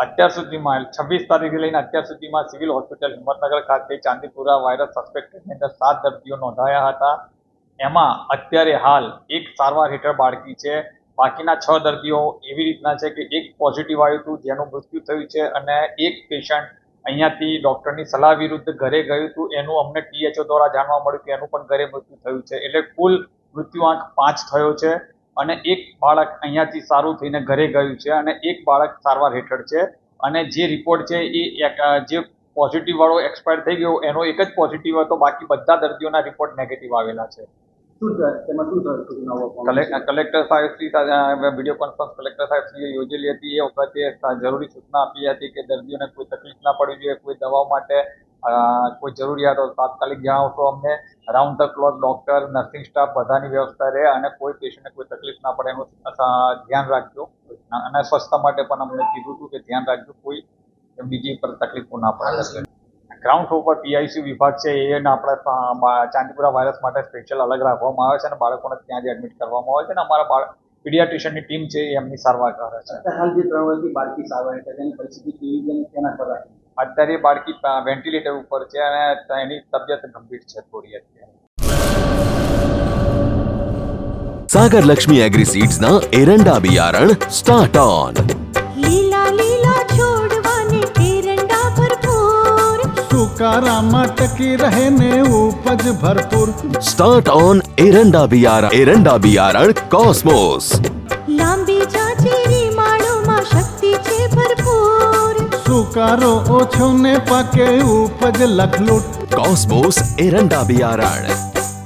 અત્યાર સુધીમાં 26 તારીખથી લઈને અત્યાર સુધીમાં સિવિલ હોસ્પિટલ હિંમતનગર ખાતે ચાંદીપુરા વાયરસ સસ્પેક્ટેડની અંદર 7 દર્દીઓ નોંધાયા હતા. એમાં અત્યારે હાલ એક સારવાર હેઠળ બાળકી છે. બાકીના 6 દર્દીઓ એવી રીતના છે કે એક પોઝિટિવ આવ્યું હતું જેનું મૃત્યુ થયું છે અને એક પેશન્ટ અહીંયાથી ડૉક્ટરની સલાહ વિરુદ્ધ ઘરે ગયું હતું. એનું અમને THO દ્વારા જાણવા મળ્યું કે એનું પણ ઘરે મૃત્યુ થયું છે. એટલે કુલ મૃત્યુઆંક 5 થયો છે અને એક બાળક અહીંયાથી સારું થઈને ઘરે ગયું છે અને એક બાળક સારવાર હેઠળ છે. અને જે રિપોર્ટ છે એ જે પોઝિટિવ વાળો એક્સપાયર થઈ ગયો એનો એક જ પોઝિટિવ હતો, બાકી બધા દર્દીઓના રિપોર્ટ નેગેટિવ આવેલા છે. કલેક્ટર સાહેબશ્રી સાથે વિડીયો કોન્ફરન્સ કલેક્ટર સાહેબશ્રીએ યોજેલી હતી. એ વખતે જરૂરી સૂચના આપી હતી કે દર્દીઓને કોઈ તકલીફ ના પડવી જોઈએ. કોઈ દવાઓ માટે કોઈ જરૂરિયાત હોય તાત્કાલિક જણાવશો અમને. Round the clock doctor, nursing staff બધાની વ્યવસ્થા રહે અને કોઈ પેશન્ટને કોઈ તકલીફ ના પડે એનું ધ્યાન રાખજો. અને સ્વચ્છતા માટે પણ અમને કીધું હતું કે ધ્યાન રાખજો, કોઈ બીજી પર તકલીફો ના પડે. ગ્રાઉન્ડ ફ્લોર પર PICU વિભાગ છે એને આપણે ચાંદીપુરા વાયરસ માટે સ્પેશિયલ અલગ રાખવામાં આવે છે અને બાળકોને ત્યાં જ એડમિટ કરવામાં આવે છે અને અમારા પીડિયાટ્રિશિયનની ટીમ છે એ એમની સારવાર કરે છે. હાલ જે 3 વર્ષની બાળકી સારવાર હેઠળ તેની પરિસ્થિતિ કેવી છે તેના પર અત્યારે બાળકી વેન્ટિલેટર ઉપર છે અને એની તબિયત ગંભીર છે થોડી અત્યારે. सागर लक्ष्मी एग्री सीड्स ना एरंडा बियारण स्टार्ट ऑन. લીલા લીલા છોડવાને એરંડા ભરપૂર, સુકારામાં ટકી રહે ને ઉપજ ભરપૂર. स्टार्ट ऑन एरंडा बियारण कॉस्मोस. લાંબી જાચેરી માળોમાં શક્તિ છે ભરપૂર, સુકારો ઓછો ને પાકે ઉપજ લખલૂટ. कॉस्मोस एरंडा बियारण.